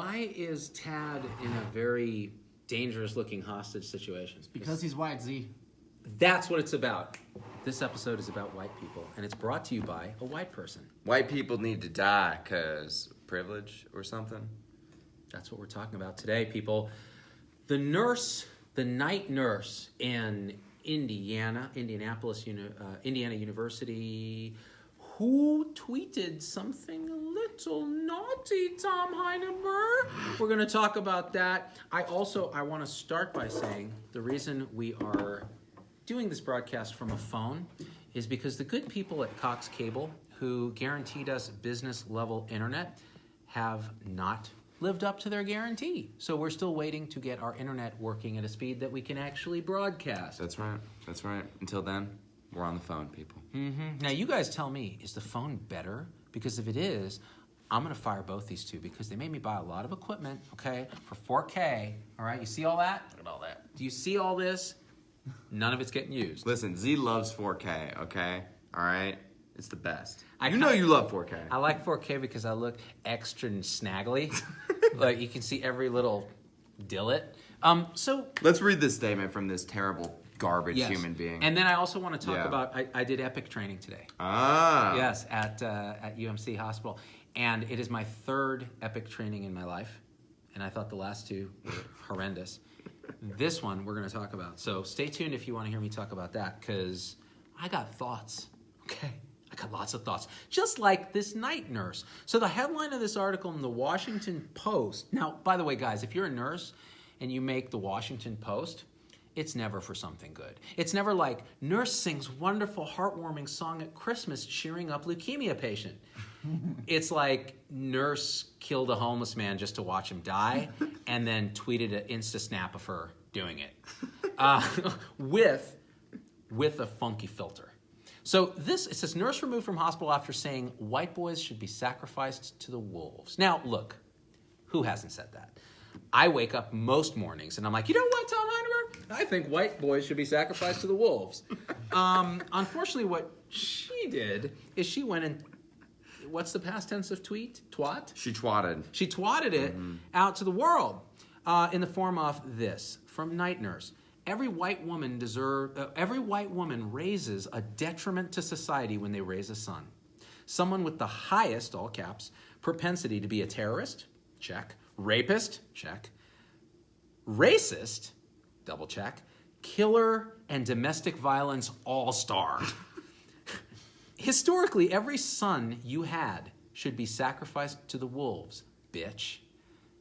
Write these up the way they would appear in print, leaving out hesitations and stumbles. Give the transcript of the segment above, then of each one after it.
Why is Tad in a very dangerous-looking hostage situation? Because he's white, Z. That's what it's about. This episode is about white people, and it's brought to you by a white person. White people need to die because privilege or something? That's what we're talking about today, people. The night nurse in Indiana University, who tweeted something a little naughty, Tom Heinemer. We're going to talk about that. I want to start by saying the reason we are doing this broadcast from a phone is because the good people at Cox Cable, who guaranteed us business-level internet, have not lived up to their guarantee. So we're still waiting to get our internet working at a speed that we can actually broadcast. That's right. Until then, we're on the phone, people. Mm-hmm. Now, you guys tell me, is the phone better? Because if it is, I'm going to fire both these two because they made me buy a lot of equipment, okay, for 4K. All right, you see all that? Look at all that. Do you see all this? None of it's getting used. Listen, Z loves 4K, okay? All right? It's the best. You know you love 4K. I like 4K because I look extra snaggly. Like, you can see every little dillet. So let's read this statement from this terrible garbage human being. And then I also want to talk about, I did Epic training today. Yes, at UMC Hospital. And it is my third Epic training in my life. And I thought the last two were horrendous. This one we're going to talk about. So stay tuned if you want to hear me talk about that, because I got thoughts, okay? I got lots of thoughts, just like this night nurse. So the headline of this article in the Washington Post. Now, by the way, guys, if you're a nurse and you make the Washington Post, it's never for something good. It's never like, nurse sings wonderful, heartwarming song at Christmas cheering up leukemia patient. It's like, nurse killed a homeless man just to watch him die and then tweeted an Insta-snap of her doing it with a funky filter. So it says, nurse removed from hospital after saying white boys should be sacrificed to the wolves. Now, look, who hasn't said that? I wake up most mornings and I'm like, you know what, Tom Heinemer? I think white boys should be sacrificed to the wolves. Unfortunately, what she did is she went and, what's the past tense of tweet? Twat? She twatted. She twatted it out to the world in the form of this, from Night Nurse. Every white woman raises a detriment to society when they raise a son. Someone with the highest, all caps, propensity to be a terrorist, check. Rapist, check. Racist, double check. Killer and domestic violence all-star. Historically, every son you had should be sacrificed to the wolves, bitch.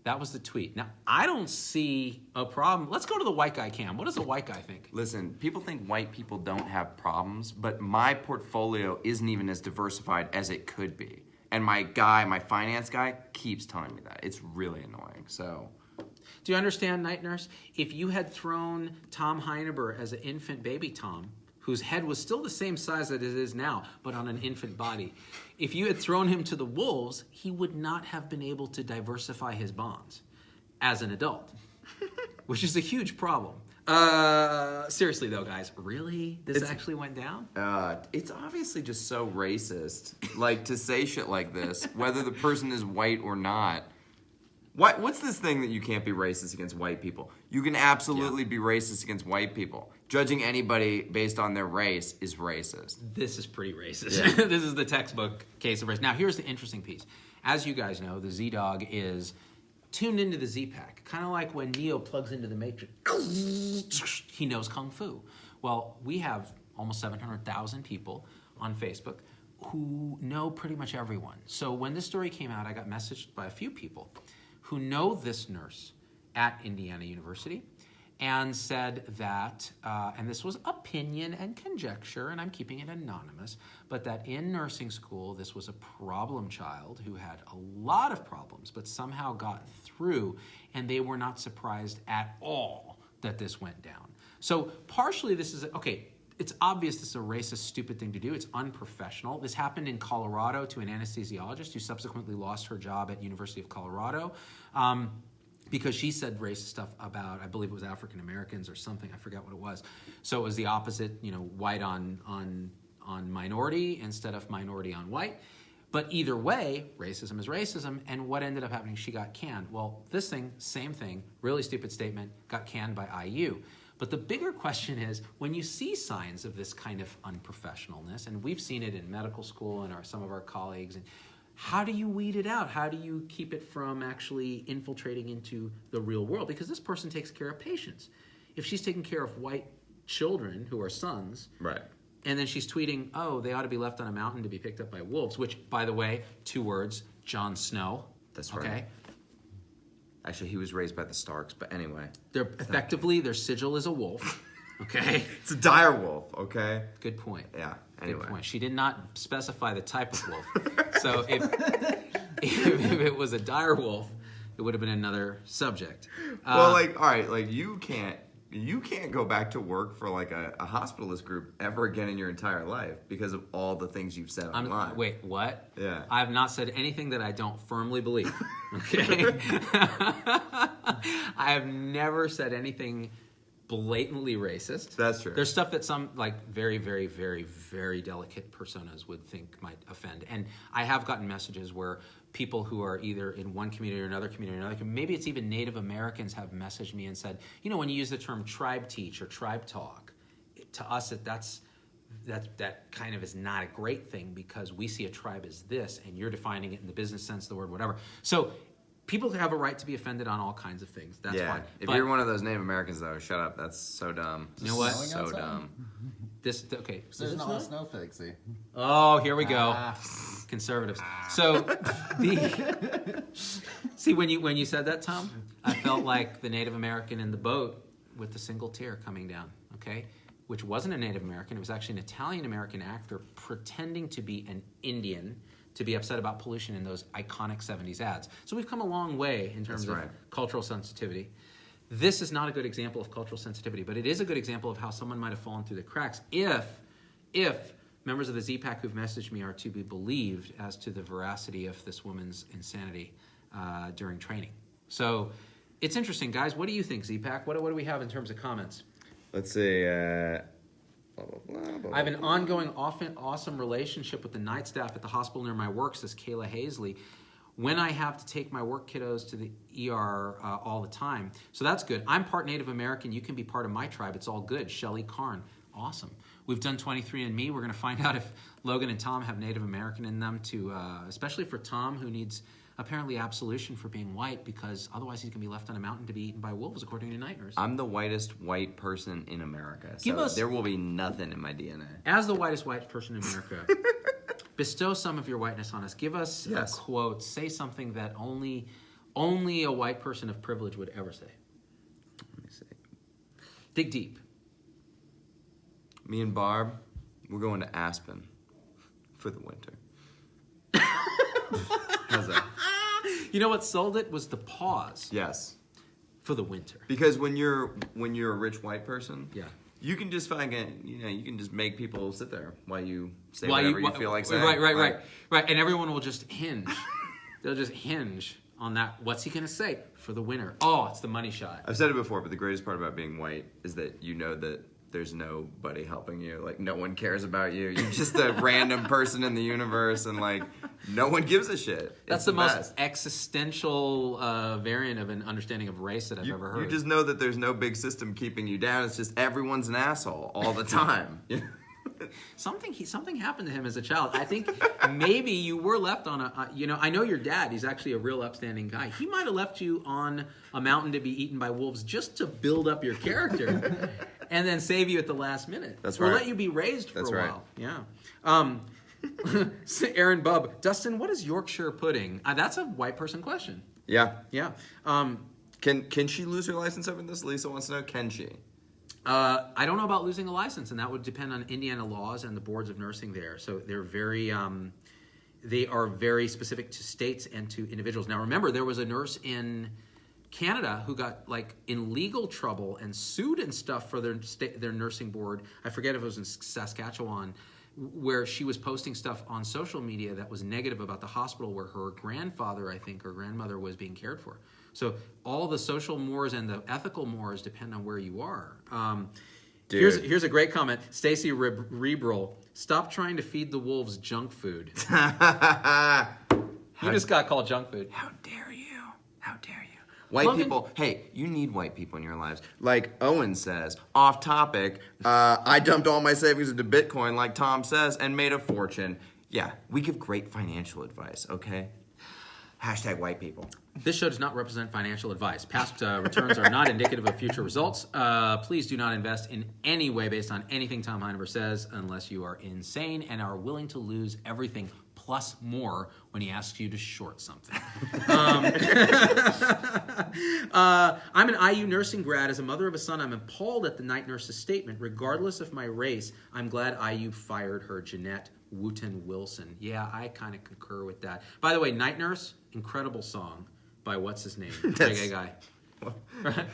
That was the tweet. Now, I don't see a problem. Let's go to the white guy cam. What does the white guy think? Listen, people think white people don't have problems, but my portfolio isn't even as diversified as it could be. And my finance guy, keeps telling me that. It's really annoying, so. Do you understand, Night Nurse? If you had thrown Tom Heineber as an infant baby Tom, whose head was still the same size that it is now, but on an infant body, if you had thrown him to the wolves, he would not have been able to diversify his bonds as an adult, which is a huge problem. Seriously though, guys, really? This actually went down? It's obviously just so racist, like, to say shit like this, whether the person is white or not. What's this thing that you can't be racist against white people? You can absolutely be racist against white people. Judging anybody based on their race is racist. This is pretty racist. Yeah. This is the textbook case of race. Now, here's the interesting piece. As you guys know, the ZDogg is tuned into the Z-Pack. Kind of like when Neo plugs into the Matrix. He knows Kung Fu. Well, we have almost 700,000 people on Facebook who know pretty much everyone. So when this story came out, I got messaged by a few people who know this nurse at Indiana University and said that, and this was opinion and conjecture, and I'm keeping it anonymous, but that in nursing school, this was a problem child who had a lot of problems, but somehow got through, and they were not surprised at all that this went down. So partially this is, okay, it's obvious this is a racist, stupid thing to do. It's unprofessional. This happened in Colorado to an anesthesiologist who subsequently lost her job at University of Colorado because she said racist stuff about, I believe it was African Americans or something. I forget what it was. So it was the opposite, white on minority instead of minority on white. But either way, racism is racism, and what ended up happening, she got canned. Well, this thing, same thing, really stupid statement, got canned by IU. But the bigger question is, when you see signs of this kind of unprofessionalness, and we've seen it in medical school and some of our colleagues, and how do you weed it out? How do you keep it from actually infiltrating into the real world? Because this person takes care of patients. If she's taking care of white children who are sons, right, and then she's tweeting, oh, they ought to be left on a mountain to be picked up by wolves, which, by the way, 2 words, Jon Snow. That's right. Okay? Actually, he was raised by the Starks, but anyway. They're effectively, their sigil is a wolf. Okay? It's a dire wolf, okay? Good point. Yeah, anyway. Good point. She did not specify the type of wolf. So if it was a dire wolf, it would have been another subject. Well, like, all right, like you can't go back to work for like a hospitalist group ever again in your entire life because of all the things you've said online. Wait, what? Yeah. I have not said anything that I don't firmly believe. Okay? I have never said anything blatantly racist. That's true. There's stuff that some like very, very, very, very delicate personas would think might offend. And I have gotten messages where people who are either in one community or another community, maybe it's even Native Americans have messaged me and said, you know, when you use the term tribe teach or tribe talk, to us that kind of is not a great thing because we see a tribe as this and you're defining it in the business sense of the word, whatever. So people have a right to be offended on all kinds of things. That's fine. If you're one of those Native Americans, though, shut up. That's so dumb. You know what? So dumb. Okay. There's not a snow fig, see. Oh, here we go. Conservatives. So see when you said that, Tom, I felt like the Native American in the boat with the single tear coming down. Okay, which wasn't a Native American. It was actually an Italian American actor pretending to be an Indian to be upset about pollution in those iconic 70s ads. So we've come a long way in terms of cultural sensitivity. This is not a good example of cultural sensitivity, but it is a good example of how someone might have fallen through the cracks if members of the ZPAC who've messaged me are to be believed as to the veracity of this woman's insanity during training. So it's interesting, guys. What do you think, ZPAC? What do we have in terms of comments? Let's see. Blah, blah, blah, blah, I have an ongoing, often awesome relationship with the night staff at the hospital near my work, says Kayla Hazley. When I have to take my work kiddos to the ER all the time. So that's good. I'm part Native American. You can be part of my tribe. It's all good. Shelley Karn. Awesome. We've done 23andMe. We're going to find out if Logan and Tom have Native American in them, especially for Tom, who needs apparently absolution for being white because otherwise he's going to be left on a mountain to be eaten by wolves, according to night nurse. I'm the whitest white person in America, so there will be nothing in my DNA. As the whitest white person in America, bestow some of your whiteness on us. Give us a quote. Say something that only a white person of privilege would ever say. Let me see. Dig deep. Me and Barb, we're going to Aspen for the winter. How's that? You know what sold it was the pause. Yes. For the winter. Because when you're a rich white person, yeah, you can just you can just make people sit there while you say whatever you feel like saying. Right. And everyone will just hinge. They'll just hinge on that. What's he gonna say for the winter? Oh, it's the money shot. I've said it before, but the greatest part about being white is that you know that there's nobody helping you. Like, no one cares about you. You're just a random person in the universe, and, like, no one gives a shit. That's the most existential variant of an understanding of race that I've ever heard. You just know that there's no big system keeping you down. It's just everyone's an asshole all the time. Something happened to him as a child. I think maybe you were left on I know your dad, he's actually a real upstanding guy. He might have left you on a mountain to be eaten by wolves just to build up your character and then save you at the last minute. That's right. Or let you be raised for a while. Yeah. Aaron Bubb, Dustin, what is Yorkshire pudding? That's a white person question. Yeah. Yeah. Can she lose her license over this? Lisa wants to know, can she? I don't know about losing a license, and that would depend on Indiana laws and the boards of nursing there. So they're they are very specific to states and to individuals. Now, remember, there was a nurse in Canada who got in legal trouble and sued and stuff for their nursing board. I forget if it was in Saskatchewan, where she was posting stuff on social media that was negative about the hospital where her grandfather, I think, or grandmother was being cared for. So all the social mores and the ethical mores depend on where you are. Dude. Here's a great comment. Stacy Rebrel, stop trying to feed the wolves junk food. You just got called junk food. How dare you? How dare you? White people, hey, you need white people in your lives. Like Owen says, off topic, I dumped all my savings into Bitcoin, like Tom says, and made a fortune. Yeah, we give great financial advice, okay? Hashtag white people. This show does not represent financial advice. Past returns are not indicative of future results. Please do not invest in any way based on anything Tom Heinever says unless you are insane and are willing to lose everything plus more when he asks you to short something. I'm an IU nursing grad. As a mother of a son, I'm appalled at the night nurse's statement. Regardless of my race, I'm glad IU fired her, Jeanette Wooten Wilson. Yeah, I kind of concur with that. By the way, Night Nurse, incredible song by what's his name? Reggae guy.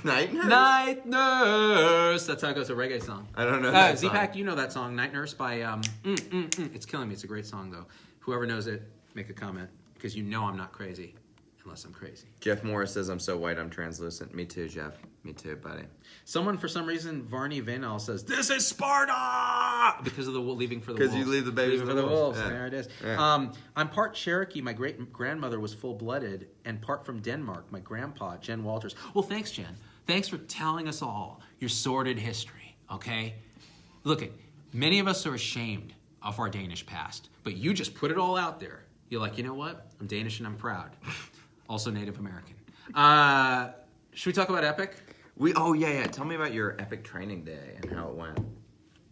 Night Nurse? Night Nurse. That's how it goes, a reggae song. I don't know that Z-Pack, song. you know that song, Night Nurse by... It's killing me. It's a great song, though. Whoever knows it, make a comment, because you know I'm not crazy unless I'm crazy. Jeff Morris says, I'm so white, I'm translucent. Me too, Jeff. Me too, buddy. Someone, for some reason, Varney Vanal says, this is Sparta! Because of the leaving for the wolves. Because you leave the babies for the wolves. Yeah. There it is. Yeah. I'm part Cherokee. My great-grandmother was full-blooded, and part from Denmark. My grandpa, Jen Walters. Well, thanks, Jen. Thanks for telling us all your sordid history, okay? Look, many of us are ashamed of our Danish past, but you just put it all out there. You're like, you know what? I'm Danish and I'm proud. Also Native American. Should we talk about Epic? Yeah. Tell me about your Epic training day and how it went.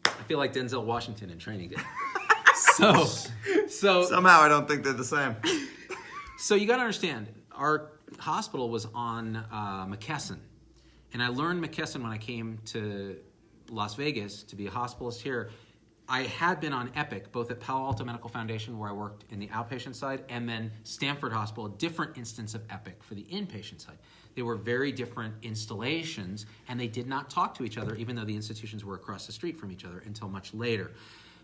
I feel like Denzel Washington in Training Day. So Somehow I don't think they're the same. So you got to understand, our hospital was on McKesson. And I learned McKesson when I came to Las Vegas to be a hospitalist here. I had been on Epic, both at Palo Alto Medical Foundation, where I worked in the outpatient side, and then Stanford Hospital, a different instance of Epic for the inpatient side. They were very different installations, and they did not talk to each other, even though the institutions were across the street from each other until much later.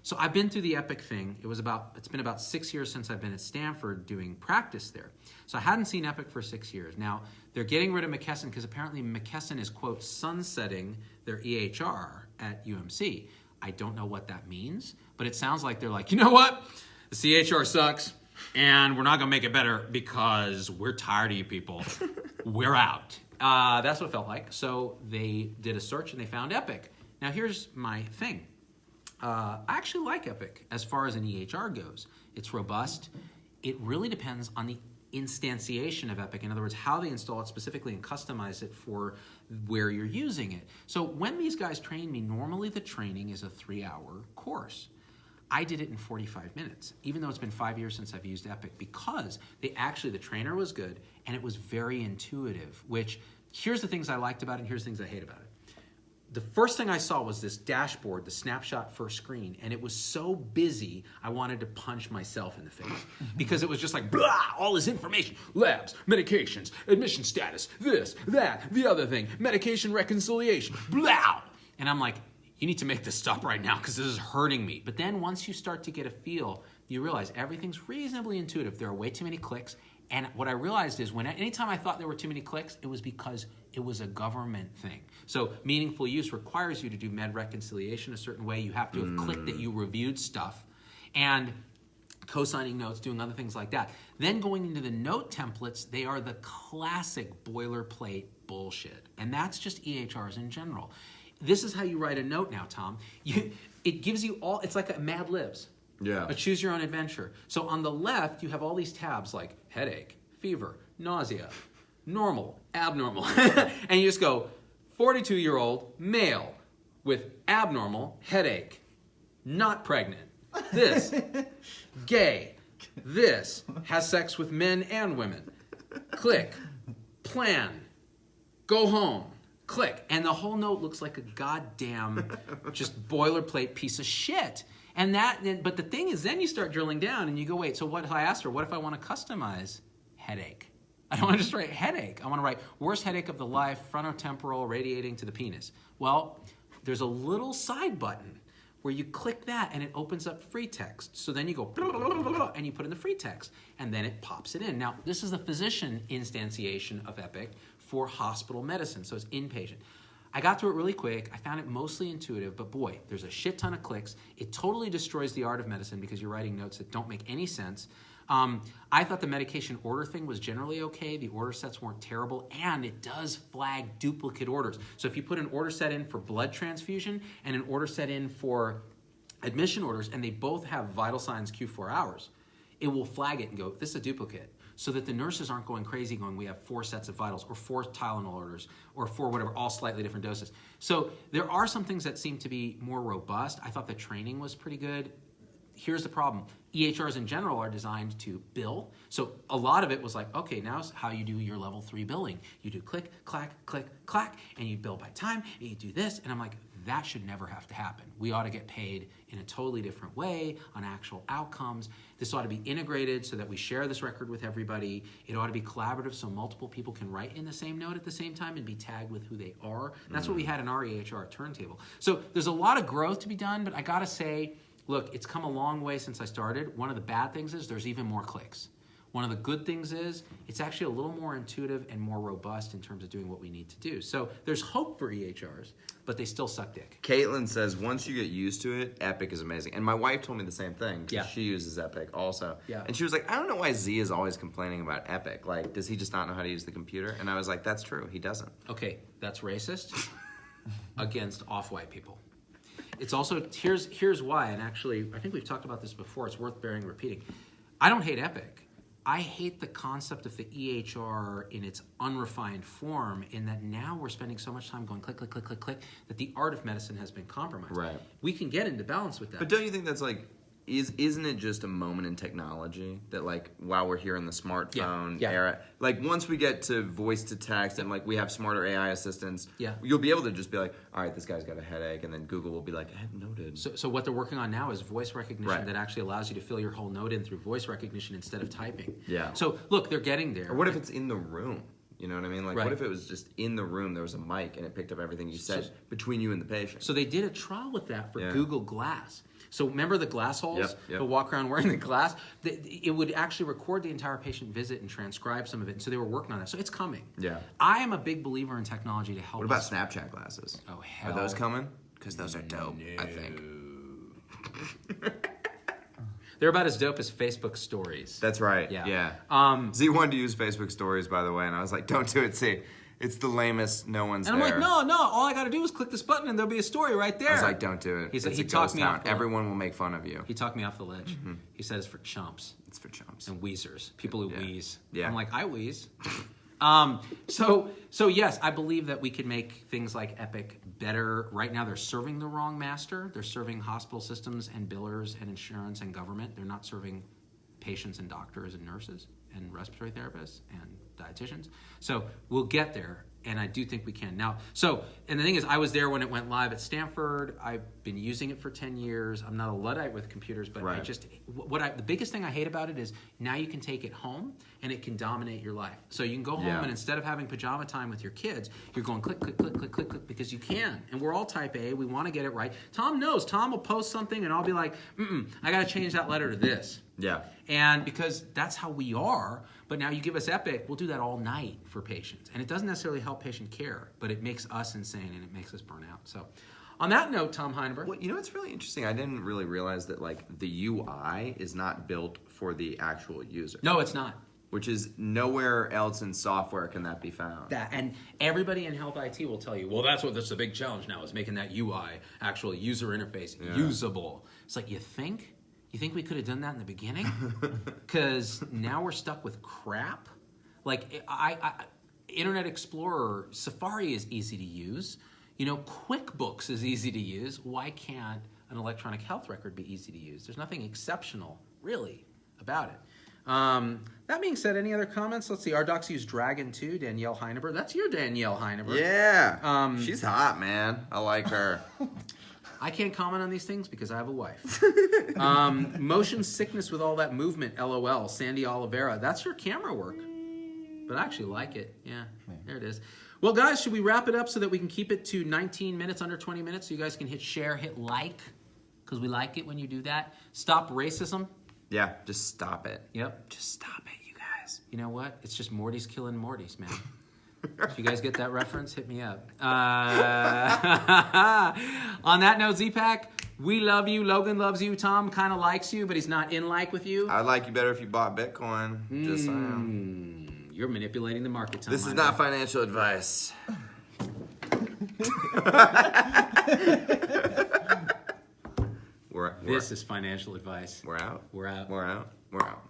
So I've been through the Epic thing. It's been about 6 years since I've been at Stanford doing practice there. So I hadn't seen Epic for 6 years. Now, they're getting rid of McKesson because apparently McKesson is, quote, sunsetting their EHR at UMC. I don't know what that means, but it sounds like they're like, you know what? The CHR sucks, and we're not going to make it better because we're tired of you people. We're out. That's what it felt like. So they did a search, and they found Epic. Now, here's my thing. I actually like Epic as far as an EHR goes. It's robust. It really depends on the instantiation of Epic. In other words, how they install it specifically and customize it for where you're using it. So when these guys train me, normally the training is a 3-hour course. I did it in 45 minutes, even though it's been 5 years since I've used Epic, because the trainer was good and it was very intuitive, which here's the things I liked about it and here's the things I hate about it. The first thing I saw was this dashboard, the snapshot first screen, and it was so busy, I wanted to punch myself in the face. Because it was just like, blah, all this information, labs, medications, admission status, this, that, the other thing, medication reconciliation, blah. And I'm like, you need to make this stop right now because this is hurting me. But then once you start to get a feel, you realize everything's reasonably intuitive. There are way too many clicks. And what I realized is anytime I thought there were too many clicks, it was because it was a government thing. So meaningful use requires you to do med reconciliation a certain way. You have to have clicked that you reviewed stuff. And co-signing notes, doing other things like that. Then going into the note templates, they are the classic boilerplate bullshit. And that's just EHRs in general. This is how you write a note now, Tom. It gives you all, it's like a Mad Libs. Yeah. A choose your own adventure. So on the left, you have all these tabs like headache, fever, nausea, normal, abnormal. And you just go, 42-year-old male with abnormal headache, not pregnant, this, gay, this, has sex with men and women, click, plan, go home, click. And the whole note looks like a goddamn just boilerplate piece of shit. But the thing is, then you start drilling down and you go, wait, so what if I asked her, what if I want to customize headache? I don't want to just write headache. I want to write worst headache of the life, frontotemporal, radiating to the penis. Well, there's a little side button where you click that and it opens up free text. So then you go, and you put in the free text, and then it pops it in. Now, this is the physician instantiation of Epic for hospital medicine, so it's inpatient. I got through it really quick. I found it mostly intuitive, but boy, there's a shit ton of clicks. It totally destroys the art of medicine because you're writing notes that don't make any sense. I thought the medication order thing was generally okay. The order sets weren't terrible, and it does flag duplicate orders. So if you put an order set in for blood transfusion and an order set in for admission orders, and they both have vital signs Q4 hours, it will flag it and go, this is a duplicate. So that the nurses aren't going crazy going, we have 4 sets of vitals or 4 Tylenol orders or 4 whatever, all slightly different doses. So there are some things that seem to be more robust. I thought the training was pretty good. Here's the problem. EHRs in general are designed to bill. So a lot of it was like, okay, now how you do your level 3 billing. You do click, clack, click, clack, and you bill by time, and you do this. And I'm like, that should never have to happen. We ought to get paid in a totally different way on actual outcomes. This ought to be integrated so that we share this record with everybody. It ought to be collaborative so multiple people can write in the same note at the same time and be tagged with who they are. That's what we had in our EHR turntable. So there's a lot of growth to be done, but I gotta say, look, it's come a long way since I started. One of the bad things is there's even more clicks. One of the good things is it's actually a little more intuitive and more robust in terms of doing what we need to do. So there's hope for EHRs, but they still suck dick. Caitlin says once you get used to it, Epic is amazing. And my wife told me the same thing. Yeah. She uses Epic also. Yeah. And she was like, I don't know why Z is always complaining about Epic. Like, does he just not know how to use the computer? And I was like, that's true. He doesn't. Okay, that's racist against off-white people. It's also, here's why, and actually, I think we've talked about this before. It's worth repeating. I don't hate Epic. I hate the concept of the EHR in its unrefined form, in that now we're spending so much time going click, click, click, click, click, that the art of medicine has been compromised. Right. We can get into balance with that. But don't you think that's like, isn't it just a moment in technology that, like, while we're here in the smartphone era, like once we get to voice to text and like we have smarter AI assistants, you'll be able to just be like, all right, this guy's got a headache, and then Google will be like, I have noted. So what they're working on now is voice recognition that actually allows you to fill your whole note in through voice recognition instead of typing. Yeah. So look, they're getting there. Or what if it's in the room? You know what I mean? Like, what if it was just in the room, there was a mic, and it picked up everything you said between you and the patient? So they did a trial with that for Google Glass. So remember the glass holes? Yep. To walk around wearing the glass? It would actually record the entire patient visit and transcribe some of it. And so they were working on that. So it's coming. Yeah. I am a big believer in technology to help What about Snapchat glasses? Oh, hell. Are those coming? Because those are dope, I think. They're about as dope as Facebook stories. That's right. Yeah. Z wanted to use Facebook stories, by the way, and I was like, don't do it, Z. It's the lamest. No one's there. And I'm like, no. All I got to do is click this button, and there'll be a story right there. I was like, don't do it. He talked me off. Everyone will make fun of you. He talked me off the ledge. Mm-hmm. He said it's for chumps. It's for chumps and wheezers. People who wheeze. Yeah. I'm like, I wheeze. So yes, I believe that we can make things like Epic better. Right now, they're serving the wrong master. They're serving hospital systems and billers and insurance and government. They're not serving patients and doctors and nurses and respiratory therapists and dietitians. So we'll get there, and I do think we can. Now, and the thing is, I was there when it went live at Stanford. I've been using it for 10 years. I'm not a Luddite with computers, but the biggest thing I hate about it is now you can take it home and it can dominate your life. So you can go home and instead of having pajama time with your kids, you're going click, click, click, click, click, click, because you can. And we're all type A. We want to get it right. Tom knows. Tom will post something and I'll be like, I got to change that letter to this. Yeah. And because that's how we are, but now you give us Epic, we'll do that all night for patients. And it doesn't necessarily help patient care, but it makes us insane and it makes us burn out. So on that note, Tom Heineberg. Well, you know what's really interesting? I didn't really realize that like the UI is not built for the actual user. No, it's not. Which is nowhere else in software can that be found. And everybody in health IT will tell you, well, that's the big challenge now is making that UI, actual user interface, usable. It's like, you think? You think we could have done that in the beginning? Because now we're stuck with crap. Like, Internet Explorer, Safari is easy to use. You know, QuickBooks is easy to use. Why can't an electronic health record be easy to use? There's nothing exceptional, really, about it. That being said, any other comments? Let's see. Our docs use Dragon too, Danielle Heineberg. That's your Danielle Heineberg. Yeah. She's hot, man. I like her. I can't comment on these things because I have a wife. Motion sickness with all that movement, LOL. Sandy Oliveira. That's your camera work. But I actually like it. Yeah, there it is. Well, guys, should we wrap it up so that we can keep it to 19 minutes, under 20 minutes, so you guys can hit share, hit like, because we like it when you do that. Stop racism. Yeah, just stop it. Yep. Just stop it, you guys. You know what? It's just Morty's killing Morty's, man. If you guys get that reference, hit me up. On that note, Z-Pack, we love you. Logan loves you. Tom kind of likes you, but he's not in like with you. I'd like you better if you bought Bitcoin. Just saying. You're manipulating the market, Tom. This is not financial advice. This is financial advice. We're out. We're out. We're out. We're out.